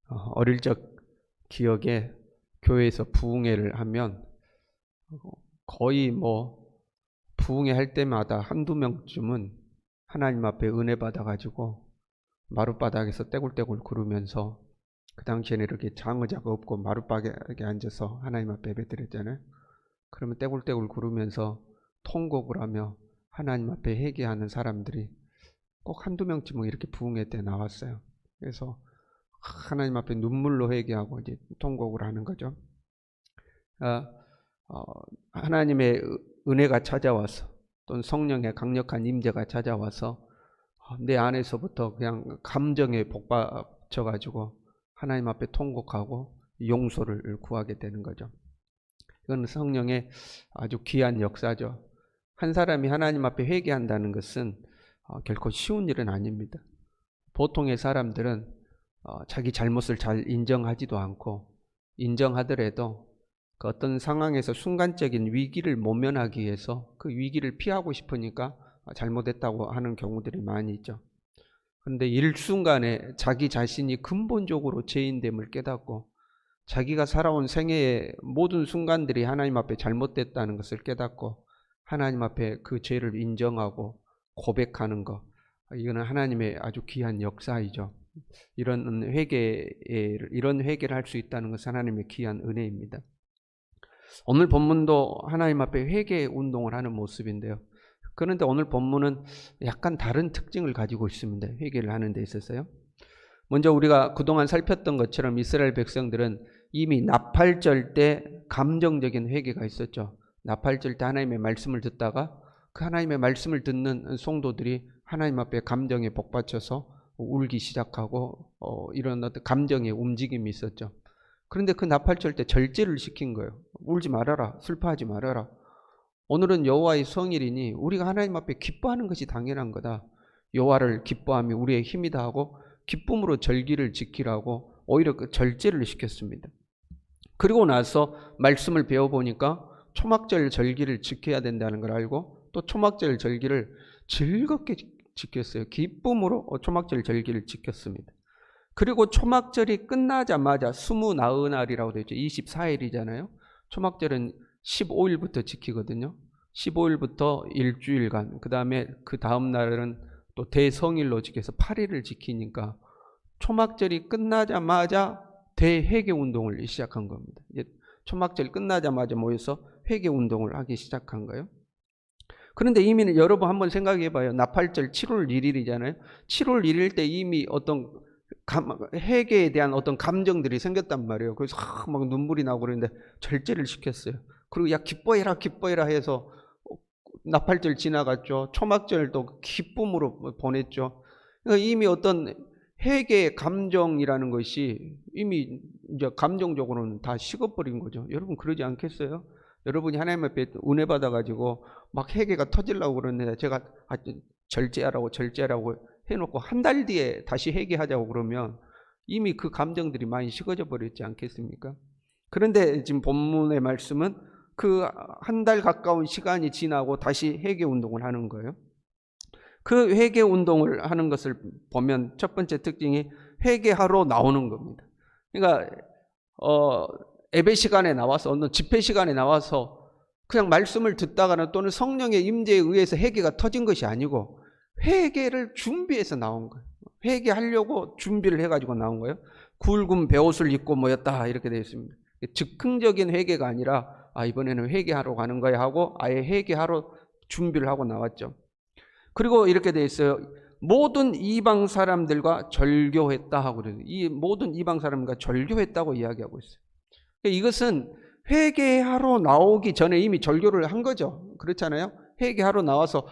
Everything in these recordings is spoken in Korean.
어릴 적 기억에 교회에서 부흥회를 하면 거의 부흥회 할 때마다 한두 명쯤은 하나님 앞에 은혜 받아가지고 마룻바닥에서 떼굴떼굴 구르면서, 그 당시에는 이렇게 장의자가 없고 마룻바닥에 앉아서 하나님 앞에 예배드렸잖아요. 그러면 떼굴떼굴 구르면서 통곡을 하며 하나님 앞에 회개하는 사람들이 꼭 한두 명쯤은 이렇게 부흥회 때 나왔어요. 그래서 하나님 앞에 눈물로 회개하고 이제 통곡을 하는 거죠. 하나님의 은혜가 찾아와서, 또는 성령의 강력한 임재가 찾아와서 내 안에서부터 그냥 감정에 복받쳐가지고 하나님 앞에 통곡하고 용서를 구하게 되는 거죠. 이건 성령의 아주 귀한 역사죠. 한 사람이 하나님 앞에 회개한다는 것은 결코 쉬운 일은 아닙니다. 보통의 사람들은 자기 잘못을 잘 인정하지도 않고, 인정하더라도 그 어떤 상황에서 순간적인 위기를 모면하기 위해서 그 위기를 피하고 싶으니까 잘못했다고 하는 경우들이 많이 있죠. 그런데 일순간에 자기 자신이 근본적으로 죄인됨을 깨닫고, 자기가 살아온 생애의 모든 순간들이 하나님 앞에 잘못됐다는 것을 깨닫고 하나님 앞에 그 죄를 인정하고 고백하는 것, 이거는 하나님의 아주 귀한 역사이죠. 이런 회개를 할 수 있다는 것은 하나님의 귀한 은혜입니다. 오늘 본문도 하나님 앞에 회개 운동을 하는 모습인데요. 그런데 오늘 본문은 약간 다른 특징을 가지고 있습니다. 회개를 하는 데 있어서요. 먼저 우리가 그동안 살폈던 것처럼 이스라엘 백성들은 이미 나팔절 때 감정적인 회개가 있었죠. 나팔절 때 하나님의 말씀을 듣다가 그 하나님의 말씀을 듣는 성도들이 하나님 앞에 감정에 복받쳐서 울기 시작하고 이런 어떤 감정의 움직임이 있었죠. 그런데 그 나팔절 때 절제를 시킨 거예요. 울지 말아라, 슬퍼하지 말아라. 오늘은 여호와의 성일이니 우리가 하나님 앞에 기뻐하는 것이 당연한 거다. 여호와를 기뻐하며 우리의 힘이다 하고 기쁨으로 절기를 지키라고 오히려 그 절제를 시켰습니다. 그리고 나서 말씀을 배워보니까 초막절 절기를 지켜야 된다는 걸 알고 또 초막절 절기를 즐겁게 지켰어요. 기쁨으로 초막절 절기를 지켰습니다. 그리고 초막절이 끝나자마자 스무 나흘날이라고 되어 있죠. 24일이잖아요. 초막절은 15일부터 지키거든요. 15일부터 일주일간, 그 다음에 그 다음 날은 또 대성일로 지켜서 8일을 지키니까 초막절이 끝나자마자 대회개 운동을 시작한 겁니다. 이제 초막절 끝나자마자 모여서 회개 운동을 하기 시작한 거예요. 그런데 이미 여러분 한번 생각해 봐요. 나팔절 7월 1일이잖아요. 7월 1일 때 이미 어떤 회개에 대한 어떤 감정들이 생겼단 말이에요. 그래서 막 눈물이 나고 그러는데 절제를 시켰어요. 그리고 야 기뻐해라 기뻐해라 해서 나팔절 지나갔죠. 초막절도 기쁨으로 보냈죠. 그러니까 이미 어떤 회개의 감정이라는 것이 이미 이제 감정적으로는 다 식어버린 거죠. 여러분 그러지 않겠어요? 여러분이 하나님 앞에 은혜 받아가지고 막 회개가 터지려고 그러는데 제가 절제하라고 해놓고 한 달 뒤에 다시 회개하자고 그러면 이미 그 감정들이 많이 식어져 버렸지 않겠습니까? 그런데 지금 본문의 말씀은 그 한 달 가까운 시간이 지나고 다시 회개 운동을 하는 거예요. 그 회개 운동을 하는 것을 보면 첫 번째 특징이 회개하러 나오는 겁니다. 그러니까 예배 시간에 나와서 어느 집회 시간에 나와서 그냥 말씀을 듣다가는 또는 성령의 임재에 의해서 회개가 터진 것이 아니고 회개를 준비해서 나온 거예요. 회개하려고 준비를 해가지고 나온 거예요. 굵은 베옷을 입고 모였다 이렇게 되어 있습니다. 즉흥적인 회개가 아니라 이번에는 회개하러 가는 거야 하고 아예 회개하러 준비를 하고 나왔죠. 그리고 이렇게 되어 있어요. 모든 이방 사람들과 절교했다 하고 그래요. 이 모든 이방 사람과 절교했다고 이야기하고 있어요. 이것은 회개하러 나오기 전에 이미 절교를 한 거죠. 그렇잖아요. 회개하러 나와서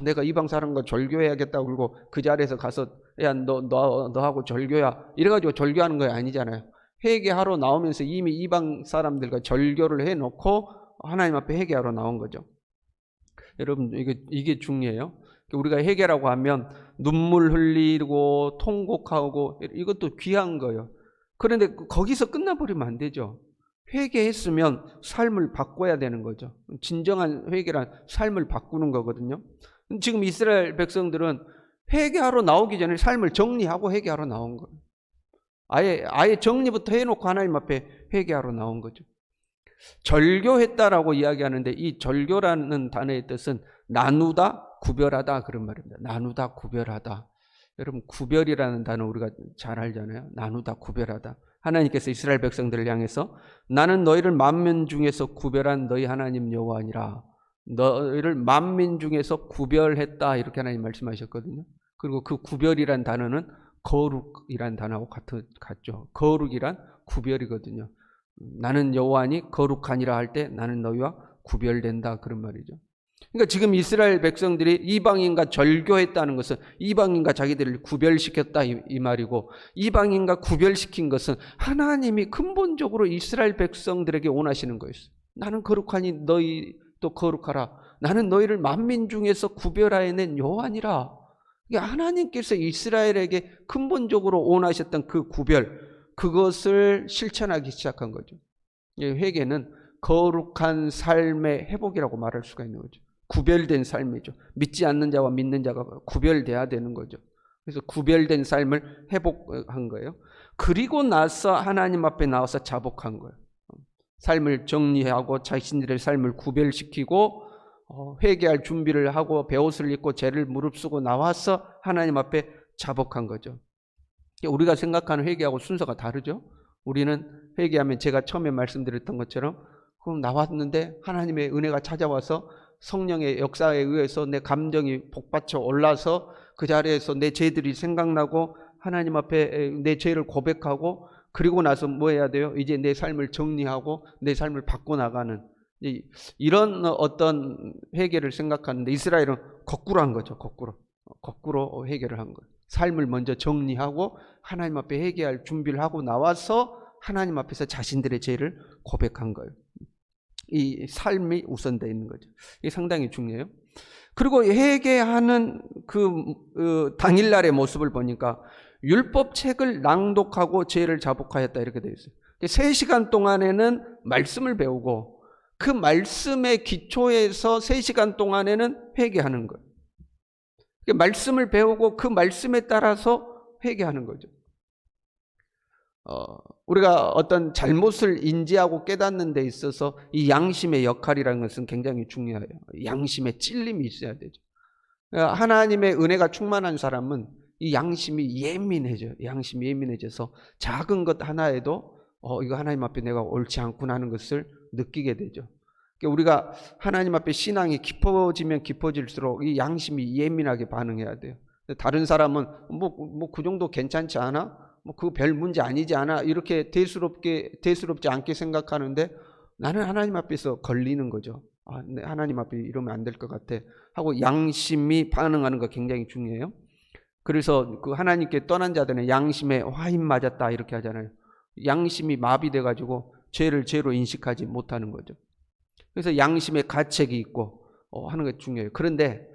내가 이방 사람과 절교해야겠다 그러고 그 자리에서 가서 야 너하고 절교야 이래가지고 절교하는 거 아니잖아요. 회개하러 나오면서 이미 이방 사람들과 절교를 해놓고 하나님 앞에 회개하러 나온 거죠. 여러분 이게 중요해요. 우리가 회개라고 하면 눈물 흘리고 통곡하고 이것도 귀한 거예요. 그런데 거기서 끝나버리면 안 되죠. 회개했으면 삶을 바꿔야 되는 거죠. 진정한 회개란 삶을 바꾸는 거거든요. 지금 이스라엘 백성들은 회개하러 나오기 전에 삶을 정리하고 회개하러 나온 거예요. 아예 정리부터 해놓고 하나님 앞에 회개하러 나온 거죠. 절교했다라고 이야기하는데 이 절교라는 단어의 뜻은 나누다, 구별하다 그런 말입니다. 나누다, 구별하다. 여러분 구별이라는 단어 우리가 잘 알잖아요. 나누다, 구별하다. 하나님께서 이스라엘 백성들을 향해서 나는 너희를 만민 중에서 구별한 너희 하나님 여호와니라. 너희를 만민 중에서 구별했다 이렇게 하나님 말씀하셨거든요. 그리고 그 구별이란 단어는 거룩이란 단어하고 같죠. 거룩이란 구별이거든요. 나는 여호와니 거룩하니라 할 때 나는 너희와 구별된다 그런 말이죠. 그러니까 지금 이스라엘 백성들이 이방인과 절교했다는 것은 이방인과 자기들을 구별시켰다 이 말이고, 이방인과 구별시킨 것은 하나님이 근본적으로 이스라엘 백성들에게 원하시는 거였어요. 나는 거룩하니 너희도 거룩하라. 나는 너희를 만민 중에서 구별하여 낸 여호와니라. 하나님께서 이스라엘에게 근본적으로 원하셨던 그 구별, 그것을 실천하기 시작한 거죠. 회개는 거룩한 삶의 회복이라고 말할 수가 있는 거죠. 구별된 삶이죠. 믿지 않는 자와 믿는 자가 구별돼야 되는 거죠. 그래서 구별된 삶을 회복한 거예요. 그리고 나서 하나님 앞에 나와서 자복한 거예요. 삶을 정리하고 자신들의 삶을 구별시키고 회개할 준비를 하고 베옷을 입고 죄를 무릅쓰고 나와서 하나님 앞에 자복한 거죠. 우리가 생각하는 회개하고 순서가 다르죠. 우리는 회개하면 제가 처음에 말씀드렸던 것처럼 그럼 나왔는데 하나님의 은혜가 찾아와서 성령의 역사에 의해서 내 감정이 복받쳐 올라서 그 자리에서 내 죄들이 생각나고 하나님 앞에 내 죄를 고백하고 그리고 나서 뭐 해야 돼요? 이제 내 삶을 정리하고 내 삶을 바꿔나가는 이런 어떤 회개를 생각하는데 이스라엘은 거꾸로 한 거죠. 거꾸로 회개를 한 거예요. 삶을 먼저 정리하고 하나님 앞에 회개할 준비를 하고 나와서 하나님 앞에서 자신들의 죄를 고백한 거예요. 이 삶이 우선되어 있는 거죠. 이게 상당히 중요해요. 그리고 회개하는 그 당일날의 모습을 보니까 율법책을 낭독하고 죄를 자복하였다 이렇게 되어 있어요. 3시간 동안에는 말씀을 배우고 그 말씀의 기초에서 3시간 동안에는 회개하는 거예요. 말씀을 배우고 그 말씀에 따라서 회개하는 거죠. 우리가 어떤 잘못을 인지하고 깨닫는 데 있어서 이 양심의 역할이라는 것은 굉장히 중요해요. 양심의 찔림이 있어야 되죠. 하나님의 은혜가 충만한 사람은 이 양심이 예민해져요. 양심이 예민해져서 작은 것 하나에도 이거 하나님 앞에 내가 옳지 않구나 하는 것을 느끼게 되죠. 우리가 하나님 앞에 신앙이 깊어지면 깊어질수록 이 양심이 예민하게 반응해야 돼요. 다른 사람은 뭐 그 정도 괜찮지 않아? 뭐 그 별 문제 아니지 않아? 이렇게 대수롭지 않게 생각하는데 나는 하나님 앞에서 걸리는 거죠. 하나님 앞에 이러면 안 될 것 같아 하고 양심이 반응하는 거 굉장히 중요해요. 그래서 그 하나님께 떠난 자들은 양심에 화인 맞았다 이렇게 하잖아요. 양심이 마비돼 가지고 죄를 죄로 인식하지 못하는 거죠. 그래서 양심의 가책이 있고 하는 게 중요해요. 그런데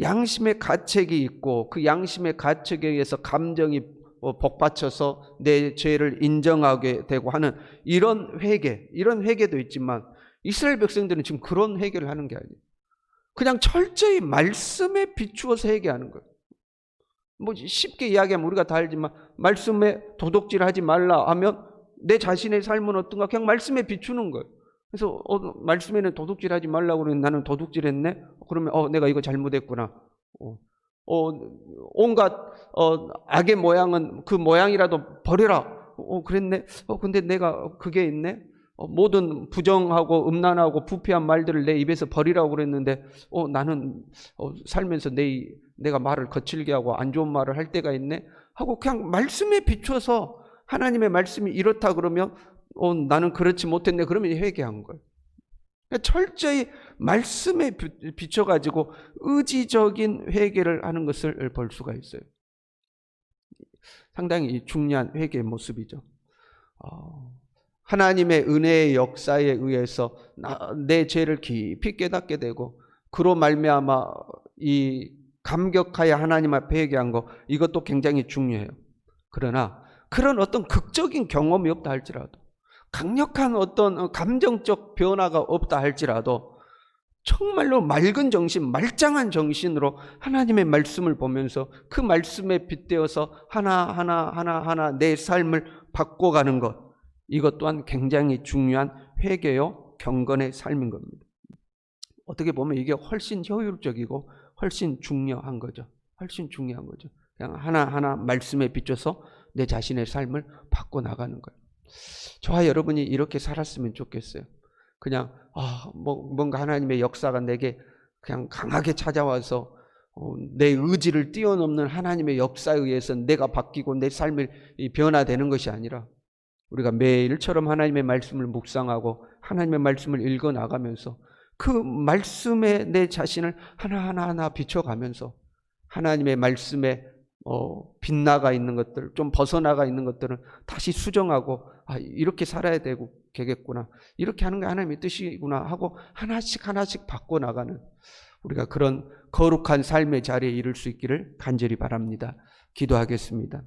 양심의 가책이 있고 그 양심의 가책에 의해서 감정이 복받쳐서 내 죄를 인정하게 되고 하는 이런 회개도 있지만 이스라엘 백성들은 지금 그런 회개를 하는 게 아니에요. 그냥 철저히 말씀에 비추어서 회개하는 거예요. 뭐 쉽게 이야기하면 우리가 다 알지만 말씀에 도둑질하지 말라 하면 내 자신의 삶은 어떤가 그냥 말씀에 비추는 거예요. 그래서 말씀에는 도둑질하지 말라고 그러는데 나는 도둑질했네? 그러면 내가 이거 잘못했구나. 온갖 악의 모양은 그 모양이라도 버려라. 그랬네. 근데 내가 그게 있네. 모든 부정하고 음란하고 부패한 말들을 내 입에서 버리라고 그랬는데 나는 살면서 내가 말을 거칠게 하고 안 좋은 말을 할 때가 있네 하고 그냥 말씀에 비춰서 하나님의 말씀이 이렇다 그러면 나는 그렇지 못했네 그러면 회개한 거예요. 철저히 말씀에 비춰가지고 의지적인 회개를 하는 것을 볼 수가 있어요. 상당히 중요한 회개의 모습이죠. 하나님의 은혜의 역사에 의해서 내 죄를 깊이 깨닫게 되고 그로 말미암아 이 감격하여 하나님 앞에 회개한 거 이것도 굉장히 중요해요. 그러나 그런 어떤 극적인 경험이 없다 할지라도 강력한 어떤 감정적 변화가 없다 할지라도 정말로 맑은 정신, 말짱한 정신으로 하나님의 말씀을 보면서 그 말씀에 빗대어서 하나하나 내 삶을 바꿔가는 것, 이것 또한 굉장히 중요한 회개요 경건의 삶인 겁니다. 어떻게 보면 이게 훨씬 효율적이고 훨씬 중요한 거죠. 훨씬 중요한 거죠. 그냥 하나하나 말씀에 비춰서 내 자신의 삶을 바꿔나가는 거예요. 저와 여러분이 이렇게 살았으면 좋겠어요. 그냥 뭔가 하나님의 역사가 내게 그냥 강하게 찾아와서 내 의지를 뛰어넘는 하나님의 역사에 의해서 내가 바뀌고 내 삶이 변화되는 것이 아니라 우리가 매일처럼 하나님의 말씀을 묵상하고 하나님의 말씀을 읽어나가면서 그 말씀에 내 자신을 하나하나 비춰가면서 하나님의 말씀에 빗나가 있는 것들, 좀 벗어나가 있는 것들은 다시 수정하고 이렇게 살아야 되겠구나, 이렇게 하는 게 하나님의 뜻이구나 하고 하나씩 바꿔나가는 우리가 그런 거룩한 삶의 자리에 이를 수 있기를 간절히 바랍니다. 기도하겠습니다.